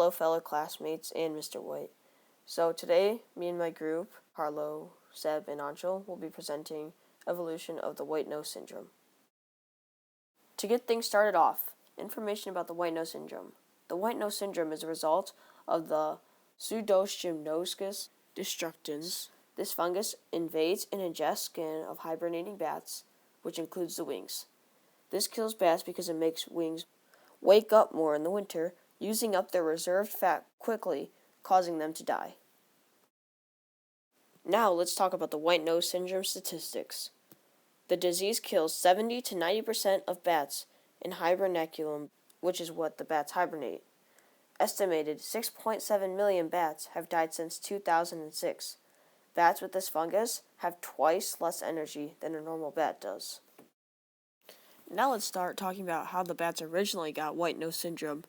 Hello, fellow classmates and Mr. White. So today, me and my group, Carlo, Seb, and Anshul, will be presenting Evolution of the White Nose Syndrome. To get things started off, information about the white nose syndrome. The white nose syndrome is a result of the Pseudosciatemnosus destructans. This fungus invades and ingests skin of hibernating bats, which includes the wings. This kills bats because it makes wings wake up more in the winter, using up their reserved fat quickly, causing them to die. Now let's talk about the white nose syndrome statistics. The disease kills 70 to 90% of bats in hibernaculum, which is what the bats hibernate. Estimated 6.7 million bats have died since 2006. Bats with this fungus have twice less energy than a normal bat does. Now let's start talking about how the bats originally got white nose syndrome.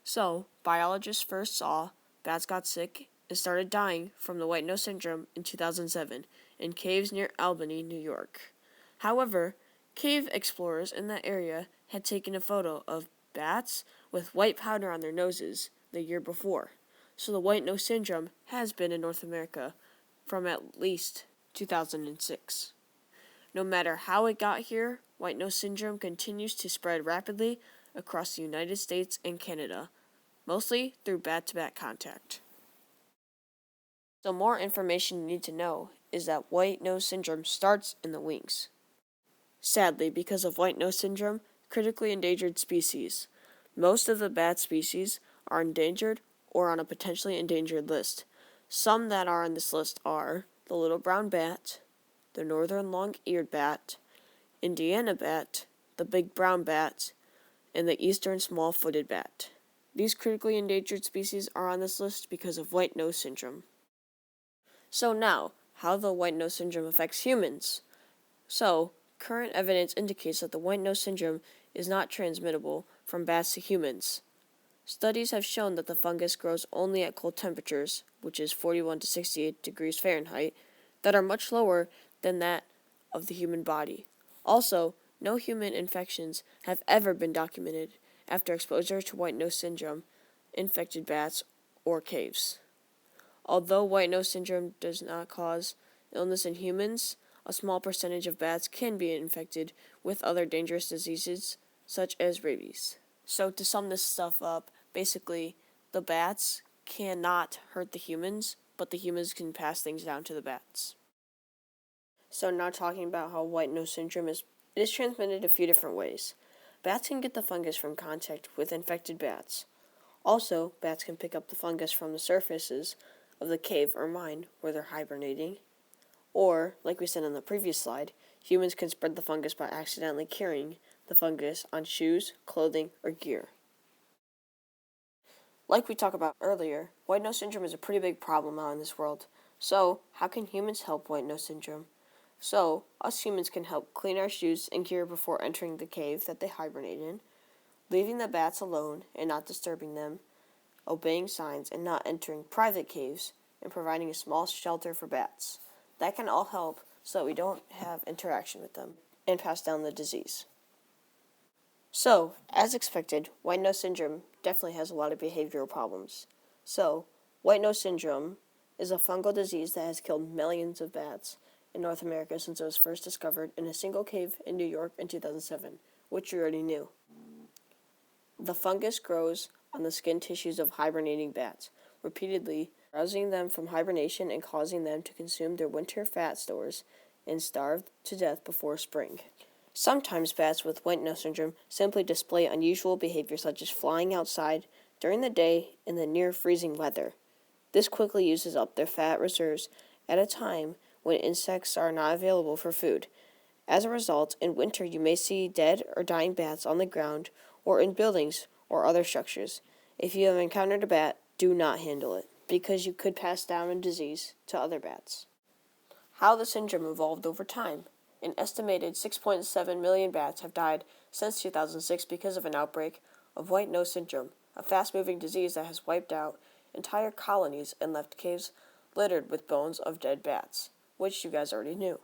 So, biologists first saw bats got sick and started dying from the white nose syndrome in 2007 in caves near Albany, New York. However, cave explorers in that area had taken a photo of bats with white powder on their noses the year before. So the white nose syndrome has been in North America from at least 2006. No matter how it got here, white nose syndrome continues to spread rapidly across the United States and Canada, mostly through bat-to-bat contact. So more information you need to know is that white nose syndrome starts in the wings. Sadly, because of white nose syndrome, critically endangered species. Most of the bat species are endangered or on a potentially endangered list. Some that are on this list are the little brown bat, the northern long-eared bat, Indiana bat, the big brown bat, and the eastern small-footed bat. These critically endangered species are on this list because of white nose syndrome. So now, how the white nose syndrome affects humans. So, current evidence indicates that the white nose syndrome is not transmittable from bats to humans. Studies have shown that the fungus grows only at cold temperatures, which is 41 to 68 degrees Fahrenheit, that are much lower than that of the human body. Also, no human infections have ever been documented after exposure to white nose syndrome, infected bats, or caves. Although white nose syndrome does not cause illness in humans, a small percentage of bats can be infected with other dangerous diseases, such as rabies. So to sum this stuff up, basically, the bats cannot hurt the humans, but the humans can pass things down to the bats. So now talking about how white nose syndrome is transmitted a few different ways. Bats can get the fungus from contact with infected bats. Also, bats can pick up the fungus from the surfaces of the cave or mine where they're hibernating. Or, like we said on the previous slide, humans can spread the fungus by accidentally carrying the fungus on shoes, clothing, or gear. Like we talked about earlier, white nose syndrome is a pretty big problem out in this world. So, how can humans help white nose syndrome? So, us humans can help clean our shoes and gear before entering the cave that they hibernate in, leaving the bats alone and not disturbing them, obeying signs and not entering private caves, and providing a small shelter for bats. That can all help so that we don't have interaction with them and pass down the disease. So, as expected, white nose syndrome definitely has a lot of behavioral problems. So, white nose syndrome is a fungal disease that has killed millions of bats in North America since it was first discovered in a single cave in New York in 2007, which you already knew. The fungus grows on the skin tissues of hibernating bats, repeatedly rousing them from hibernation and causing them to consume their winter fat stores and starve to death before spring. Sometimes bats with white nose syndrome simply display unusual behavior such as flying outside during the day in the near freezing weather. This quickly uses up their fat reserves at a time when insects are not available for food. As a result, in winter you may see dead or dying bats on the ground or in buildings or other structures. If you have encountered a bat, do not handle it, because you could pass down a disease to other bats. How the syndrome evolved over time. An estimated 6.7 million bats have died since 2006 because of an outbreak of white nose syndrome, a fast-moving disease that has wiped out entire colonies and left caves littered with bones of dead bats, which you guys already knew.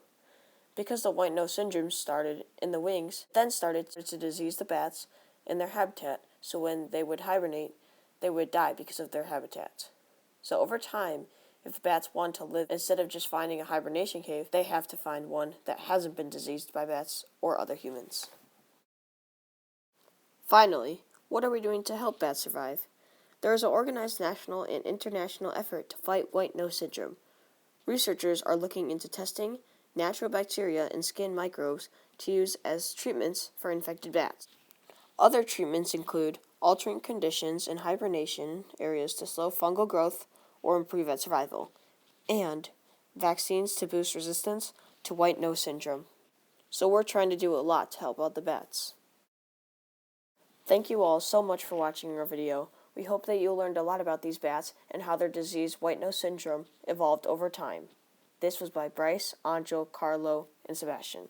Because the white nose syndrome started in the wings, then started to disease the bats in their habitat, so when they would hibernate, they would die because of their habitat. So over time, if the bats want to live, instead of just finding a hibernation cave, they have to find one that hasn't been diseased by bats or other humans. Finally, what are we doing to help bats survive? There is an organized national and international effort to fight white nose syndrome. Researchers are looking into testing natural bacteria and skin microbes to use as treatments for infected bats. Other treatments include altering conditions in hibernation areas to slow fungal growth or improve vet survival, and vaccines to boost resistance to white nose syndrome. So we're trying to do a lot to help out the bats. Thank you all so much for watching our video. We hope that you learned a lot about these bats and how their disease, white nose syndrome, evolved over time. This was by Bryce, Angel, Carlo, and Sebastian.